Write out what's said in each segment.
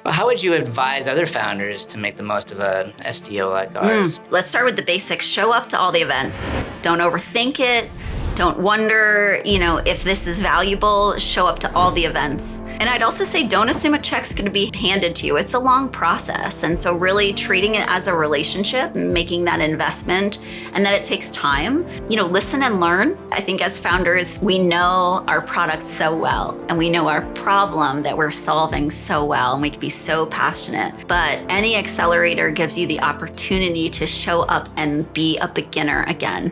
Well, how would you advise other founders to make the most of an SDO like ours? Let's start with the basics. Show up to all the events. Don't overthink it. Don't wonder, if this is valuable. Show up to all the events. And I'd also say don't assume a check's going to be handed to you. It's a long process. And so really treating it as a relationship, making that investment, and that it takes time. Listen and learn. I think as founders, we know our product so well, and we know our problem that we're solving so well, and we can be so passionate. But any accelerator gives you the opportunity to show up and be a beginner again.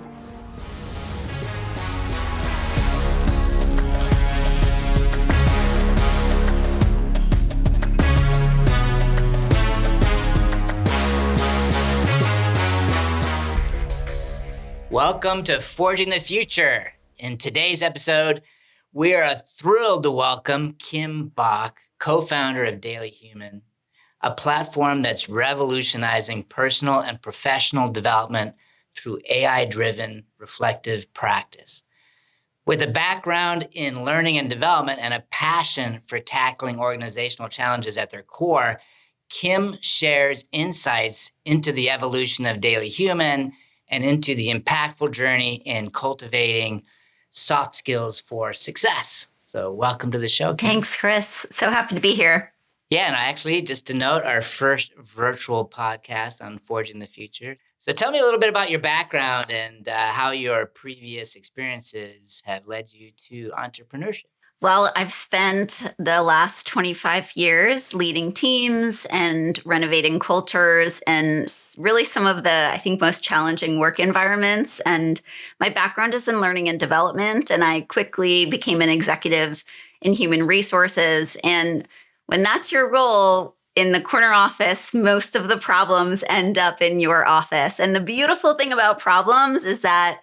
Welcome to Forging the Future. In today's episode, we are thrilled to welcome Kim Bach, co-founder of Dailyhuman, a platform that's revolutionizing personal and professional development through AI-driven reflective practice. With a background in learning and development and a passion for tackling organizational challenges at their core, Kim shares insights into the evolution of Dailyhuman and into the impactful journey in cultivating soft skills for success. So welcome to the show, Kim. Thanks, Chris. So happy to be here. Yeah, and actually, just to note, our first virtual podcast on Forging the Future. So tell me a little bit about your background and how your previous experiences have led you to entrepreneurship. Well, I've spent the last 25 years leading teams and renovating cultures and really some of the, I think, most challenging work environments. And my background is in learning and development, and I quickly became an executive in human resources. And when that's your role in the corner office, most of the problems end up in your office. And the beautiful thing about problems is that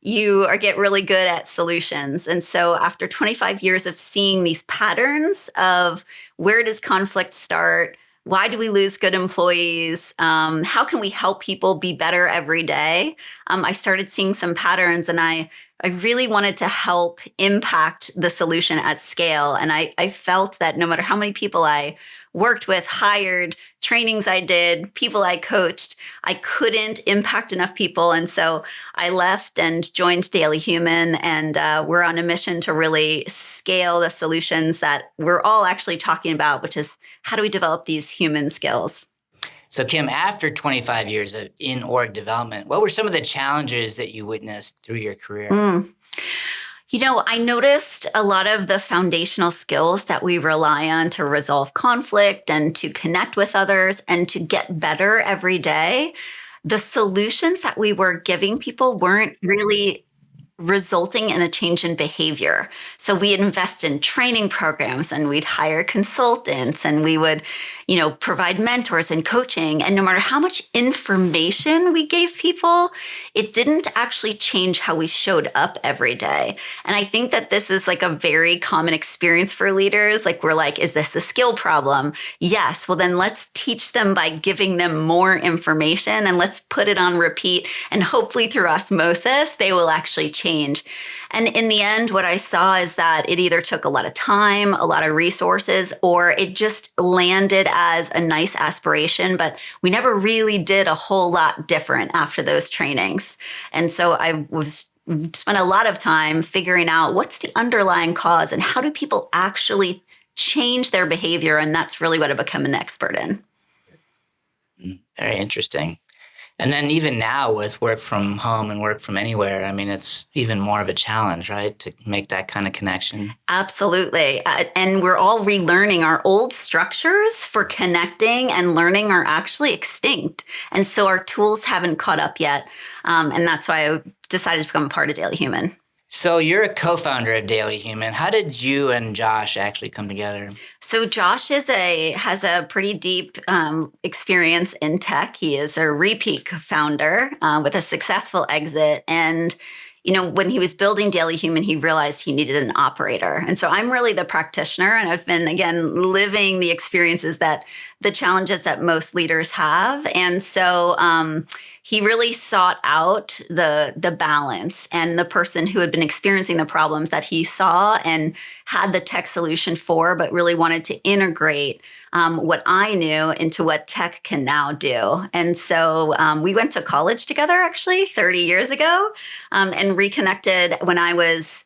you get really good at solutions. And so after 25 years of seeing these patterns of where does conflict start? Why do we lose good employees? How can we help people be better every day? I started seeing some patterns, and I really wanted to help impact the solution at scale. And I felt that no matter how many people I worked with, hired, trainings I did, people I coached, I couldn't impact enough people. And so I left and joined Dailyhuman, and we're on a mission to really scale the solutions that we're all actually talking about, which is how do we develop these human skills? So Kim, after 25 years of in-org development, what were some of the challenges that you witnessed through your career? I noticed a lot of the foundational skills that we rely on to resolve conflict and to connect with others and to get better every day. The solutions that we were giving people weren't really resulting in a change in behavior. So we'd invest in training programs, and we'd hire consultants, and we would, provide mentors and coaching. And no matter how much information we gave people, it didn't actually change how we showed up every day. And I think that this is like a very common experience for leaders. We're like, is this a skill problem? Yes. Well, then let's teach them by giving them more information, and let's put it on repeat. And hopefully through osmosis, they will actually change. And in the end, what I saw is that it either took a lot of time, a lot of resources, or it just landed as a nice aspiration, but we never really did a whole lot different after those trainings. And so I spent a lot of time figuring out what's the underlying cause and how do people actually change their behavior. And that's really what I've become an expert in. Very interesting. And then even now with work from home and work from anywhere, it's even more of a challenge, right? To make that kind of connection. Absolutely. And we're all relearning our old structures for connecting and learning are actually extinct. And so our tools haven't caught up yet. And that's why I decided to become a part of Dailyhuman. So you're a co-founder of Dailyhuman. How did you and Josh actually come together? So Josh has a pretty deep experience in tech. He is a repeat founder with a successful exit. And when he was building Dailyhuman, he realized he needed an operator. And so I'm really the practitioner, and I've been, again, living the experiences the challenges that most leaders have. And so he really sought out the balance and the person who had been experiencing the problems that he saw and had the tech solution for, but really wanted to integrate what I knew into what tech can now do. And so we went to college together actually 30 years ago, and reconnected when I was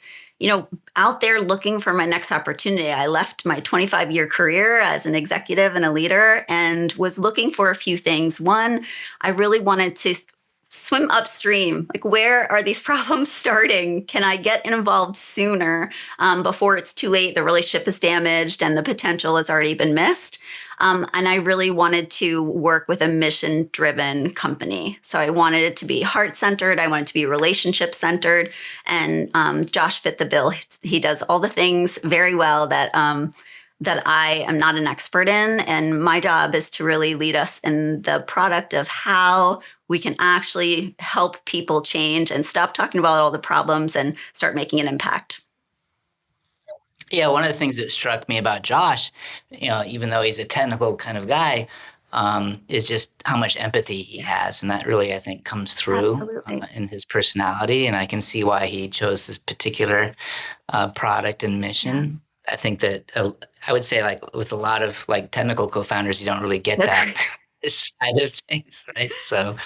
out there looking for my next opportunity. I left my 25-year career as an executive and a leader and was looking for a few things. One, I really wanted to swim upstream. Like, where are these problems starting? Can I get involved sooner before it's too late? The relationship is damaged and the potential has already been missed. And I really wanted to work with a mission-driven company. So I wanted it to be heart-centered. I wanted it to be relationship-centered. And Josh fit the bill. He does all the things very well that I am not an expert in. And my job is to really lead us in the product of how we can actually help people change and stop talking about all the problems and start making an impact. Yeah, one of the things that struck me about Josh, even though he's a technical kind of guy, is just how much empathy he has, and that really, I think, comes through in his personality. And I can see why he chose this particular product and mission. Yeah. I think that I would say, like with a lot of like technical co-founders, you don't really get that side of things, right? So.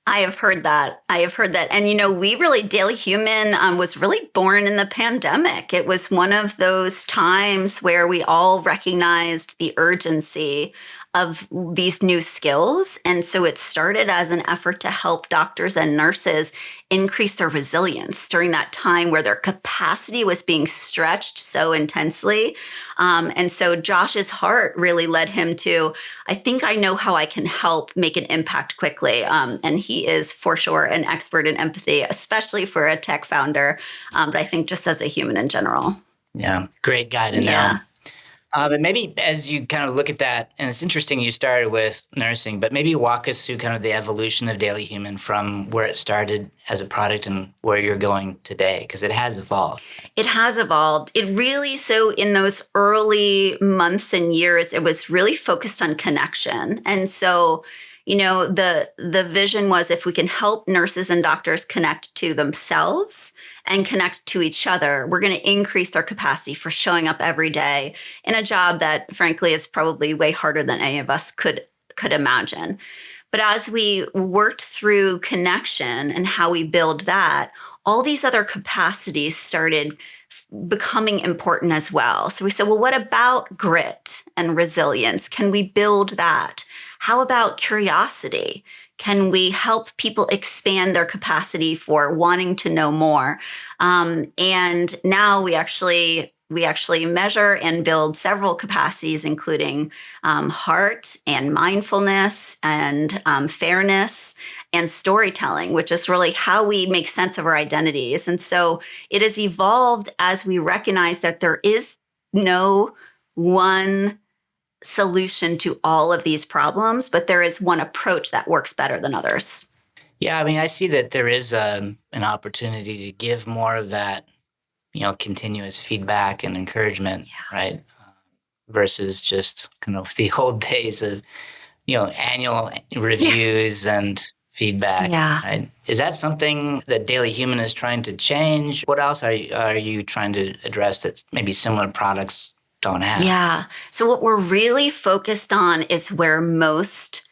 I have heard that. And, we really, Dailyhuman was really born in the pandemic. It was one of those times where we all recognized the urgency of these new skills. And so it started as an effort to help doctors and nurses increase their resilience during that time where their capacity was being stretched so intensely. And so Josh's heart really led him to, I think I know how I can help make an impact quickly. And he is for sure an expert in empathy, especially for a tech founder, but I think just as a human in general. Yeah, great guy to know. But maybe as you kind of look at that, and it's interesting you started with nursing, but maybe walk us through kind of the evolution of Dailyhuman from where it started as a product and where you're going today, because it has evolved. It has evolved. It really, so in those early months and years, it was really focused on connection. And so, the vision was if we can help nurses and doctors connect to themselves and connect to each other, we're going to increase their capacity for showing up every day in a job that, frankly, is probably way harder than any of us could imagine. But as we worked through connection and how we build that, all these other capacities started becoming important as well. So we said, well, what about grit and resilience? Can we build that? How about curiosity? Can we help people expand their capacity for wanting to know more? And now we actually measure and build several capacities, including heart and mindfulness and fairness and storytelling, which is really how we make sense of our identities. And so it has evolved as we recognize that there is no one solution to all of these problems, but there is one approach that works better than others. Yeah, I mean, I see that there is an opportunity to give more of that, continuous feedback and encouragement, right? Versus just kind of the old days of, annual reviews and feedback. Right? Is that something that Dailyhuman is trying to change? What else are you trying to address that maybe similar products don't have? Yeah. So what we're really focused on is where most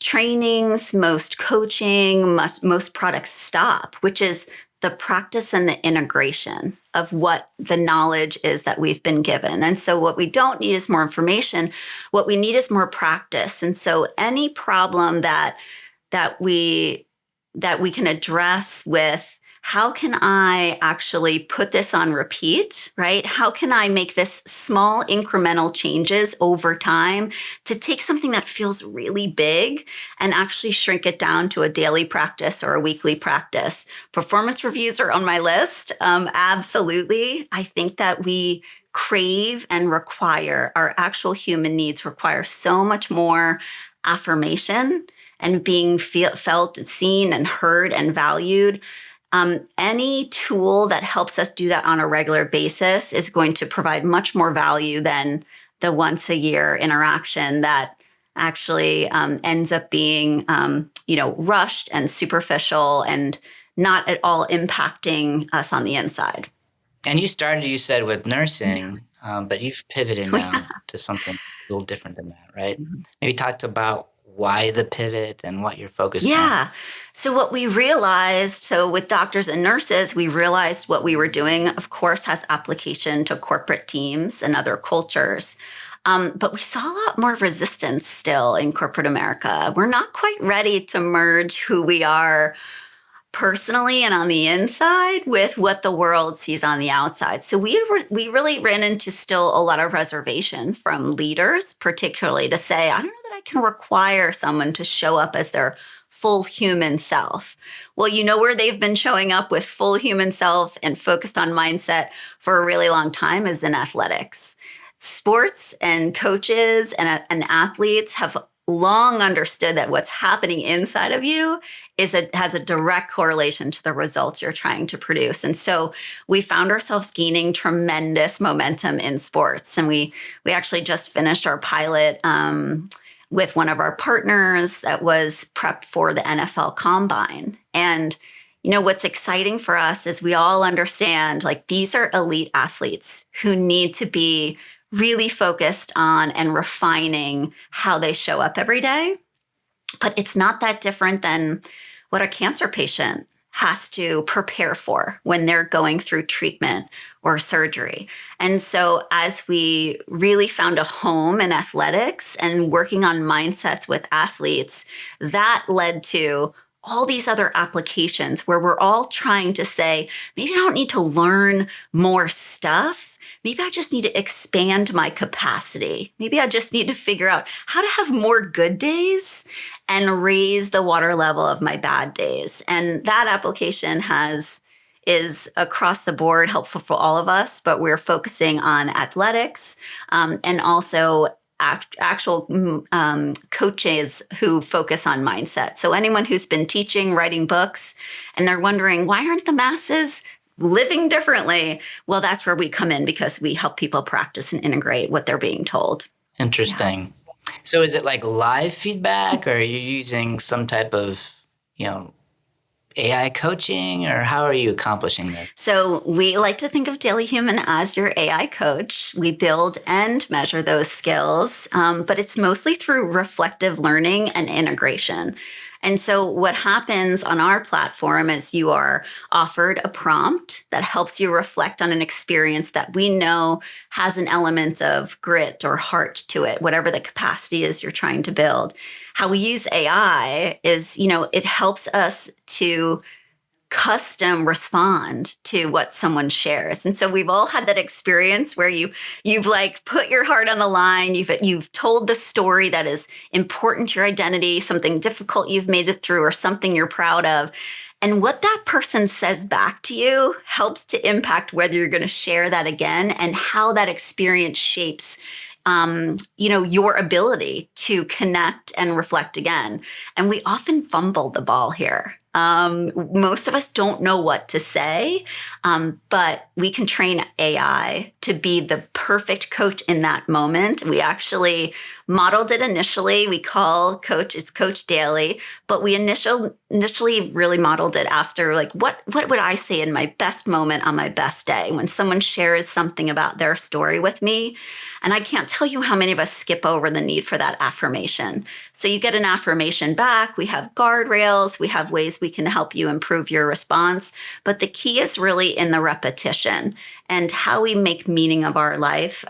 trainings, most coaching, most products stop, which is the practice and the integration of what the knowledge is that we've been given. And so what we don't need is more information. What we need is more practice. And so any problem that we can address with, how can I actually put this on repeat, right? How can I make this small incremental changes over time to take something that feels really big and actually shrink it down to a daily practice or a weekly practice? Performance reviews are on my list. Absolutely. I think that we crave and require, our actual human needs require so much more affirmation and being felt, seen, and heard and valued. Any tool that helps us do that on a regular basis is going to provide much more value than the once a year interaction that actually ends up being, rushed and superficial and not at all impacting us on the inside. And you said, with nursing, but you've pivoted now to something little different than that, right? Mhm. Maybe talk about why the pivot and what you're focused on. Yeah. So what we realized, so with doctors and nurses, we realized what we were doing, of course, has application to corporate teams and other cultures. But we saw a lot more resistance still in corporate America. We're not quite ready to merge who we are personally and on the inside with what the world sees on the outside. So we really ran into still a lot of reservations from leaders, particularly to say, I don't know that I can require someone to show up as their full human self. Well, you know where they've been showing up with full human self and focused on mindset for a really long time is in athletics. Sports and coaches and athletes have long understood that what's happening inside of you has a direct correlation to the results you're trying to produce. And so we found ourselves gaining tremendous momentum in sports. And we actually just finished our pilot with one of our partners that was prepped for the NFL Combine. And what's exciting for us is we all understand like these are elite athletes who need to be really focused on and refining how they show up every day. But it's not that different than what a cancer patient has to prepare for when they're going through treatment or surgery. And so as we really found a home in athletics and working on mindsets with athletes, that led to all these other applications where we're all trying to say, maybe I don't need to learn more stuff. Maybe I just need to expand my capacity. Maybe I just need to figure out how to have more good days and raise the water level of my bad days. And that application is across the board helpful for all of us, but we're focusing on athletics and also actual coaches who focus on mindset. So anyone who's been teaching, writing books, and they're wondering, why aren't the masses living differently? Well, that's where we come in because we help people practice and integrate what they're being told. Interesting. Yeah. So is it like live feedback, or are you using some type of, AI coaching, or how are you accomplishing this? So we like to think of Dailyhuman as your AI coach. We build and measure those skills, but it's mostly through reflective learning and integration. And so what happens on our platform is you are offered a prompt that helps you reflect on an experience that we know has an element of grit or heart to it, whatever the capacity is you're trying to build. How we use AI is, it helps us to custom respond to what someone shares. And so we've all had that experience where you've like put your heart on the line, you've told the story that is important to your identity, something difficult you've made it through or something you're proud of. And what that person says back to you helps to impact whether you're going to share that again and how that experience shapes your ability to connect and reflect again. And we often fumble the ball here. Most of us don't know what to say, but we can train AI to be the perfect coach in that moment. We actually modeled it initially. We call it's Coach Daily, but we initially really modeled it after like, what would I say in my best moment on my best day when someone shares something about their story with me? And I can't tell you how many of us skip over the need for that affirmation. So you get an affirmation back. We have guardrails. We have ways we can help you improve your response. But the key is really in the repetition, and how we make meaning of our life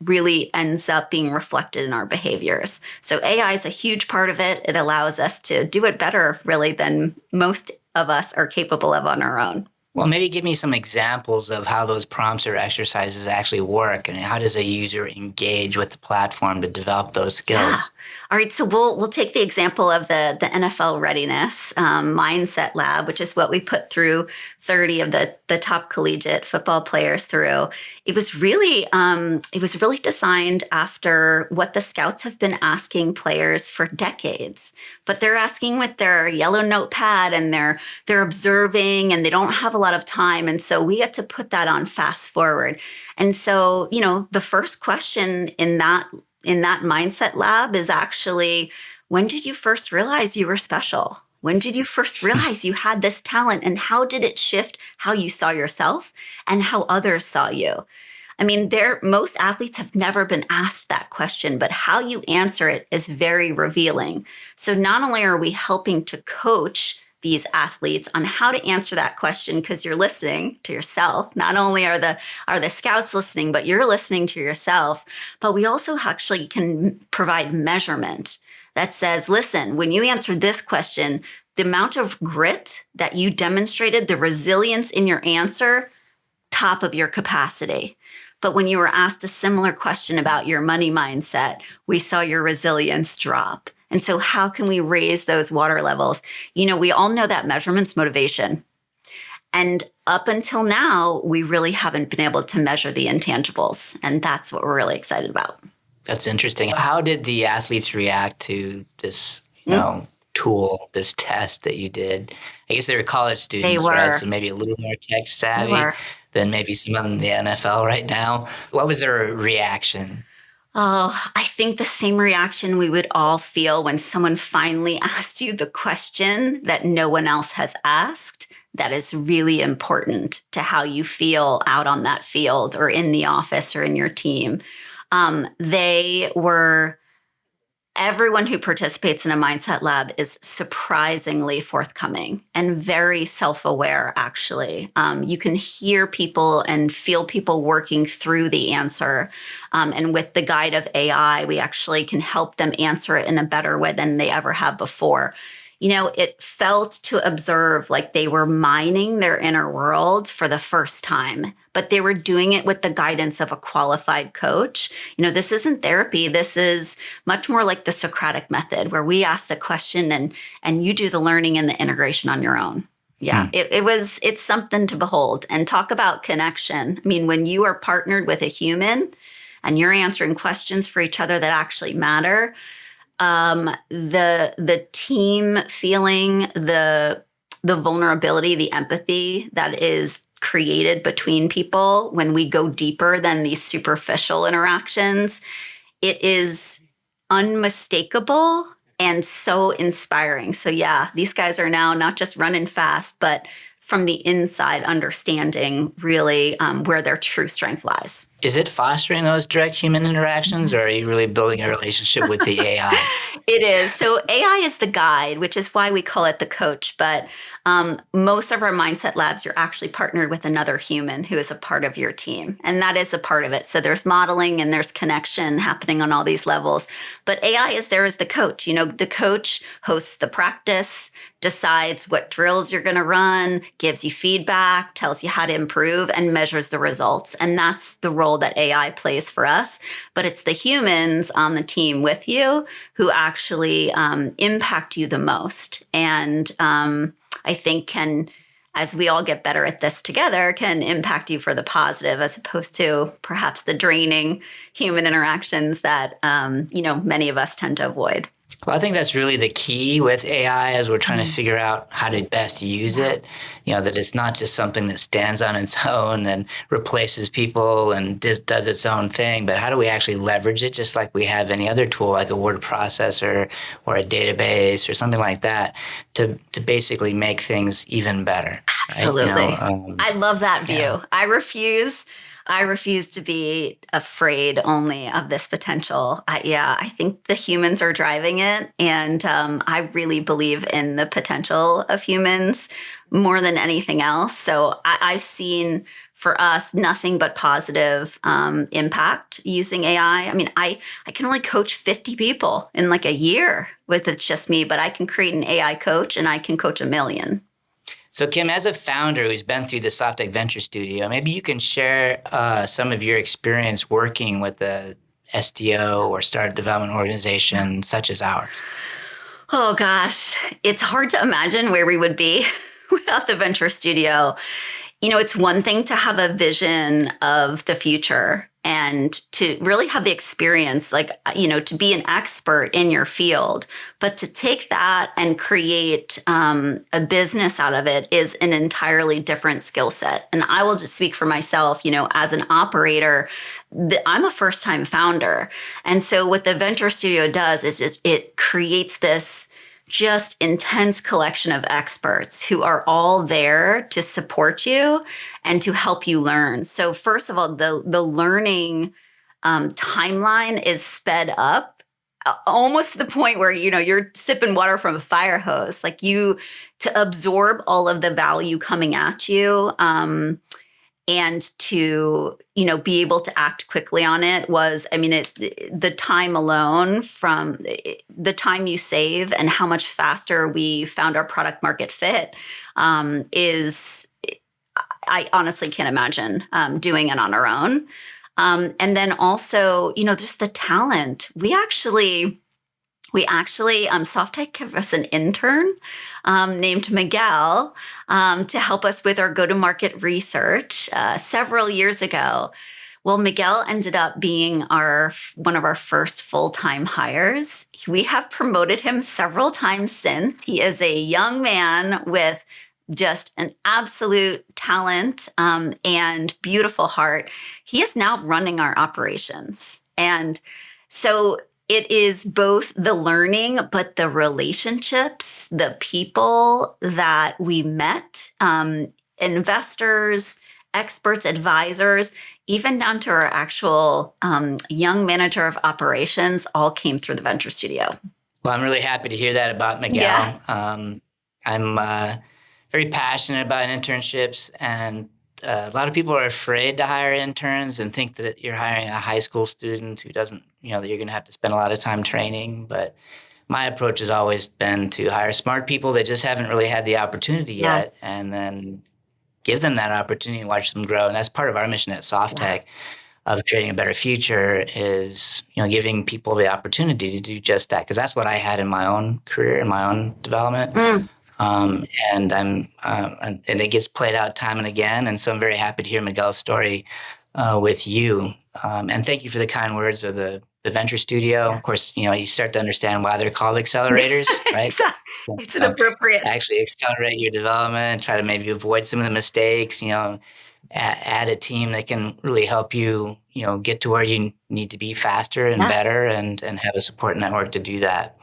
really ends up being reflected in our behaviors. So AI is a huge part of it. It allows us to do it better, really, than most of us are capable of on our own. Well, maybe give me some examples of how those prompts or exercises actually work, and how does a user engage with the platform to develop those skills? Yeah. All right. So we'll take the example of the NFL readiness mindset lab, which is what we put through 30 of the top collegiate football players through. It was really designed after what the scouts have been asking players for decades, but they're asking with their yellow notepad and they're observing and they don't have a lot of time. And so we had to put that on fast forward. And so, the first question in that mindset lab is actually, when did you first realize you were special? When did you first realize you had this talent, and how did it shift how you saw yourself and how others saw you? I mean, most athletes have never been asked that question, but how you answer it is very revealing. So not only are we helping to coach these athletes on how to answer that question because you're listening to yourself. Not only are the scouts listening, but you're listening to yourself. But we also actually can provide measurement that says, listen, when you answer this question, the amount of grit that you demonstrated, the resilience in your answer, top of your capacity. But when you were asked a similar question about your money mindset, we saw your resilience drop. And so how can we raise those water levels? We all know that measurement's motivation. And up until now, we really haven't been able to measure the intangibles. And that's what we're really excited about. That's interesting. How did the athletes react to this, tool, this test that you did? I guess they were college students, right? So maybe a little more tech savvy than maybe some in the NFL right now. What was their reaction? Oh, I think the same reaction we would all feel when someone finally asked you the question that no one else has asked. That is really important to how you feel out on that field or in the office or in your team. Everyone who participates in a mindset lab is surprisingly forthcoming and very self-aware, actually. You can hear people and feel people working through the answer. And with the guide of AI, we actually can help them answer it in a better way than they ever have before. It felt to observe like they were mining their inner world for the first time, but they were doing it with the guidance of a qualified coach. This isn't therapy. This is much more like the Socratic method, where we ask the question and you do the learning and the integration on your own. Yeah, it's something to behold. And talk about connection. I mean, when you are partnered with a human and you're answering questions for each other that actually matter, the team feeling, the vulnerability, the empathy that is created between people when we go deeper than these superficial interactions, it is unmistakable and so inspiring. So yeah, these guys are now not just running fast, but from the inside understanding really where their true strength lies. Is it fostering those direct human interactions, or are you really building a relationship with the AI? It is. So AI is the guide, which is why we call it the coach. But most of our mindset labs, you're actually partnered with another human who is a part of your team. And that is a part of it. So there's modeling and there's connection happening on all these levels. But AI is there as the coach. The coach hosts the practice, decides what drills you're going to run, gives you feedback, tells you how to improve, and measures the results. And that's the role that AI plays for us. But it's the humans on the team with you who actually impact you the most. And I think as we all get better at this together, can impact you for the positive, as opposed to perhaps the draining human interactions that, many of us tend to avoid. Well, I think that's really the key with AI as we're trying to figure out how to best use it. That it's not just something that stands on its own and replaces people and does its own thing, but how do we actually leverage it just like we have any other tool, like a word processor or a database or something like that, to basically make things even better. Absolutely. Right? I love that view. Yeah. I refuse to be afraid only of this potential. I think the humans are driving it. And I really believe in the potential of humans more than anything else. So I've seen for us nothing but positive impact using AI. I mean, I can only coach 50 people in like a year with it's just me, but I can create an AI coach and I can coach 1 million. So Kim, as a founder who's been through the Softeq Venture Studio, maybe you can share some of your experience working with the SDO or startup development organization such as ours. Oh gosh, it's hard to imagine where we would be without the Venture Studio. It's one thing to have a vision of the future and to really have the experience, to be an expert in your field. But to take that and create a business out of it is an entirely different skill set. And I will just speak for myself, as an operator, I'm a first-time founder. And so what the Venture Studio does is it creates this just intense collection of experts who are all there to support you and to help you learn. So first of all, the learning timeline is sped up almost to the point where, you're sipping water from a fire hose, like to absorb all of the value coming at you. And to, be able to act quickly on it was, the time alone, from the time you save and how much faster we found our product market fit, I honestly can't imagine doing it on our own. And then also, just the talent. Softeq gave us an intern named Miguel to help us with our go-to-market research several years ago. Well, Miguel ended up being one of our first full-time hires. We have promoted him several times since. He is a young man with just an absolute talent and beautiful heart. He is now running our operations. And so it is both the learning, but the relationships, the people that we met, investors, experts, advisors, even down to our actual young manager of operations, all came through the Venture Studio. Well, I'm really happy to hear that about Miguel. Yeah. I'm very passionate about internships, and a lot of people are afraid to hire interns and think that you're hiring a high school student who doesn't, that you're going to have to spend a lot of time training. But my approach has always been to hire smart people that just haven't really had the opportunity yet, and then give them that opportunity and watch them grow. And that's part of our mission at Softeq of creating a better future is, giving people the opportunity to do just that. Because that's what I had in my own career, in my own development. And it gets played out time and again. And so I'm very happy to hear Miguel's story with you. And thank you for the kind words of the Venture Studio. Of course, you start to understand why they're called accelerators, right? It's an appropriate. Actually accelerate your development, try to maybe avoid some of the mistakes, add a team that can really help you, get to where you need to be faster and better and have a support network to do that.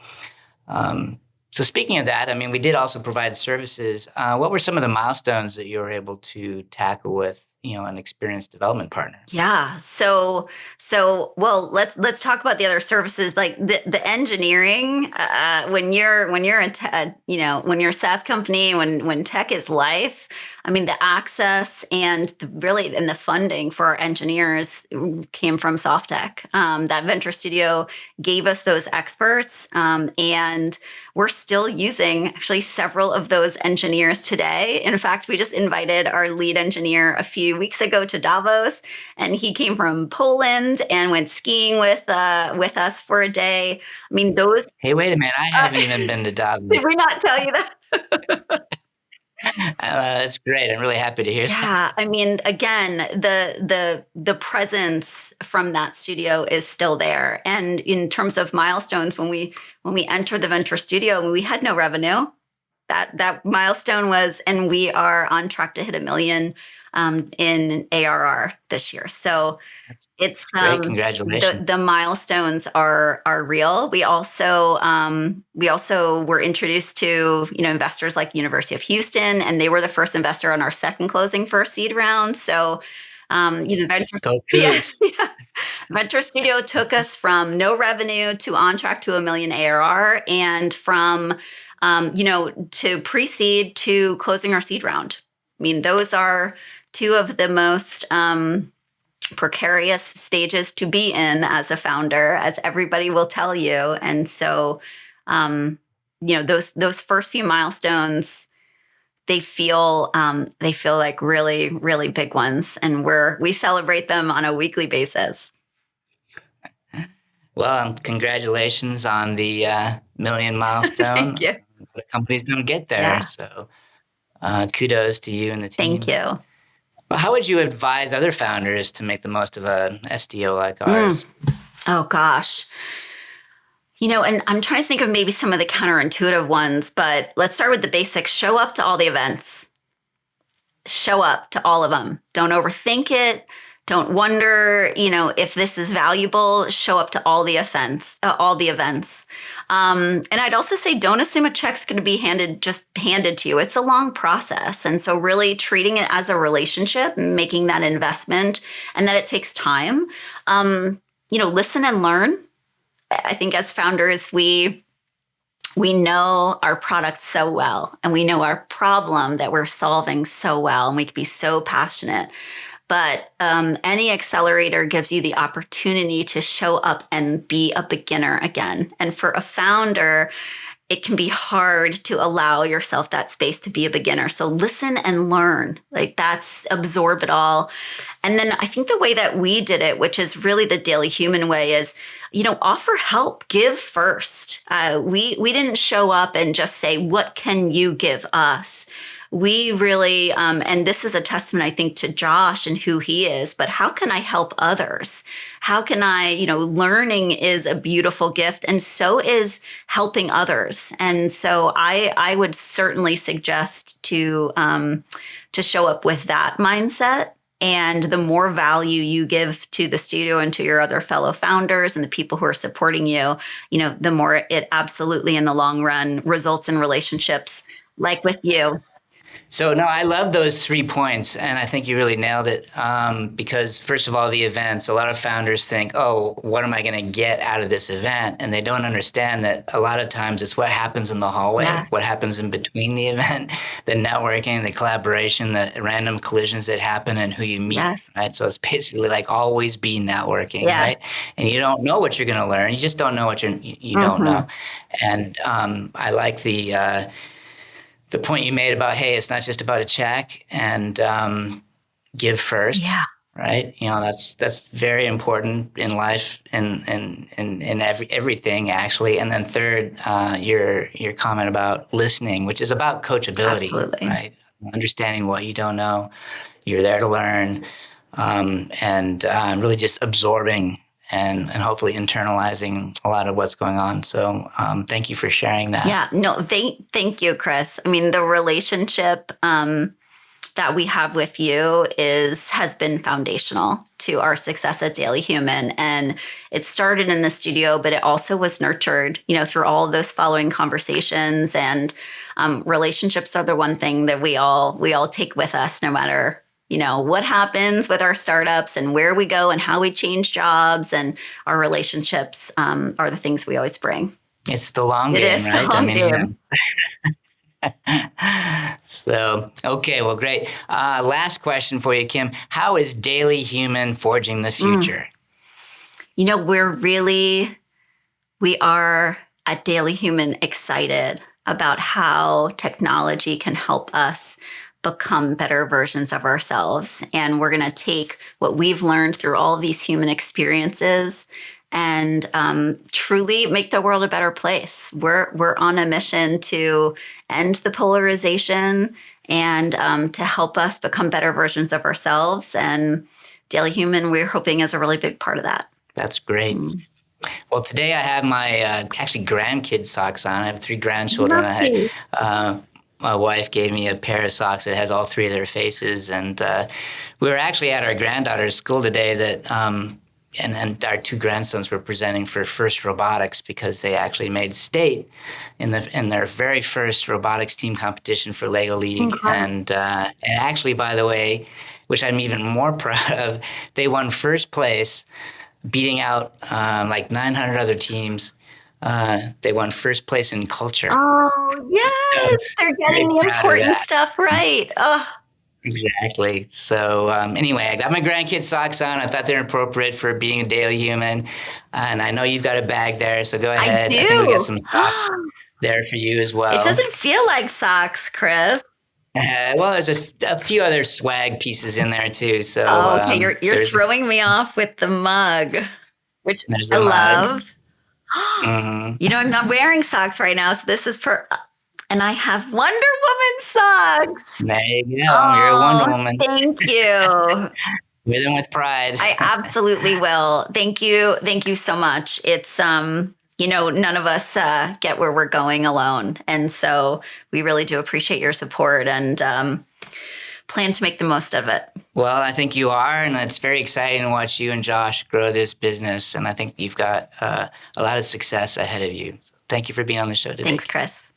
So speaking of that, we did also provide services. What were some of the milestones that you were able to tackle with, an experienced development partner? Yeah. So well, let's talk about the other services, like the engineering. When you're when you're a SaaS company, when tech is life, the access and the funding for our engineers came from Softeq. That Venture Studio gave us those experts, and we're still using actually several of those engineers today. In fact, we just invited our lead engineer a few weeks ago to Davos, and he came from Poland and went skiing with us for a day. Those. Hey, wait a minute! I haven't even been to Davos. Did we not tell you that? That's great. I'm really happy to hear that. Yeah, again, the presence from that studio is still there. And in terms of milestones, when we entered the Venture Studio, we had no revenue. That milestone was, and we are on track to hit $1 million in ARR this year. So it's great. Congratulations. The milestones are real. We also were introduced to investors like University of Houston, and they were the first investor on our second closing for a seed round. So Venture Venture Studio took us from no revenue to on track to $1 million ARR, and from to pre-seed to closing our seed round. Those are two of the most precarious stages to be in as a founder, as everybody will tell you. And so, those first few milestones, they feel like really, really big ones, and we celebrate them on a weekly basis. Well, congratulations on the $1 million milestone. Thank you. The companies don't get there, Yeah. So kudos to you and the team. Thank you. Well, how would you advise other founders to make the most of an SDO like ours? Oh, gosh. And I'm trying to think of maybe some of the counterintuitive ones, but let's start with the basics. Show up to all the events. Show up to all of them. Don't overthink it. Don't wonder, if this is valuable. Show up to all the events. And I'd also say, don't assume a check's going to be handed to you. It's a long process, and so really treating it as a relationship, and making that investment, and that it takes time. Listen and learn. I think as founders, we know our product so well, and we know our problem that we're solving so well, and we can be so passionate. But any accelerator gives you the opportunity to show up and be a beginner again. And for a founder, it can be hard to allow yourself that space to be a beginner. So listen and learn. That's absorb it all. And then I think the way that we did it, which is really the Dailyhuman way, is, offer help, give first. We didn't show up and just say, what can you give us? We really, and this is a testament, I think, to Josh and who he is, but how can I help others? How can I, learning is a beautiful gift, and so is helping others. And so I would certainly suggest to show up with that mindset. And the more value you give to the studio and to your other fellow founders and the people who are supporting you, the more it absolutely in the long run results in relationships like with you. So, no, I love those 3 points, and I think you really nailed it. Because first of all, the events, a lot of founders think, oh, what am I going to get out of this event? And they don't understand that a lot of times it's what happens in the hallway, Yes. what happens in between the event, the networking, the collaboration, the random collisions that happen, and who you meet, Yes. right? So it's basically like always be networking, Yes. right? And you don't know what you're going to learn. You just don't know what you don't know. And I like the point you made about, hey, it's not just about a check, and give first. Yeah. Right. That's very important in life and in everything, actually. And then third, your comment about listening, which is about coachability. Absolutely. Right. Understanding what you don't know. You're there to learn, and really just absorbing and hopefully internalizing a lot of what's going on. So thank you for sharing that. Yeah, no, thank you, Chris. I mean, the relationship that we have with you has been foundational to our success at Dailyhuman. And it started in the studio, but it also was nurtured, through all of those following conversations. And relationships are the one thing that we all take with us, no matter what happens with our startups and where we go and how we change jobs, and our relationships are the things we always bring. It's the long game, It is right? the long game. So, okay, well, great. Last question for you, Kim. How is Dailyhuman forging the future? We are at Dailyhuman excited about how technology can help us become better versions of ourselves. And we're going to take what we've learned through all of these human experiences and truly make the world a better place. We're on a mission to end the polarization and to help us become better versions of ourselves. And Dailyhuman, we're hoping, is a really big part of that. That's great. Well, today I have my actually grandkid socks on. I have 3 grandchildren. My wife gave me a pair of socks that has all 3 of their faces. And we were actually at our granddaughter's school today that and our 2 grandsons were presenting for FIRST Robotics, because they actually made state in their very first robotics team competition for Lego League. And actually, by the way, which I'm even more proud of, they won first place, beating out like 900 other teams. They won first place in culture. Oh, yes. So they're getting the important stuff right. Oh. Exactly. So anyway, I got my grandkids socks on. I thought they're appropriate for being a Dailyhuman. And I know you've got a bag there, so go ahead. I do. I think we got some socks there for you as well. It doesn't feel like socks, Chris. Well, there's a few other swag pieces in there too. So okay, you're throwing me off with the mug, which I love. Mm-hmm. I'm not wearing socks right now, so this is and I have Wonder Woman socks. There you go. You're a Wonder Woman. Thank you. Wear them with pride. I absolutely will. Thank you. Thank you so much. It's none of us get where we're going alone, and so we really do appreciate your support. And plan to make the most of it. Well, I think you are, and it's very exciting to watch you and Josh grow this business. And I think you've got a lot of success ahead of you. So thank you for being on the show today. Thanks, Chris.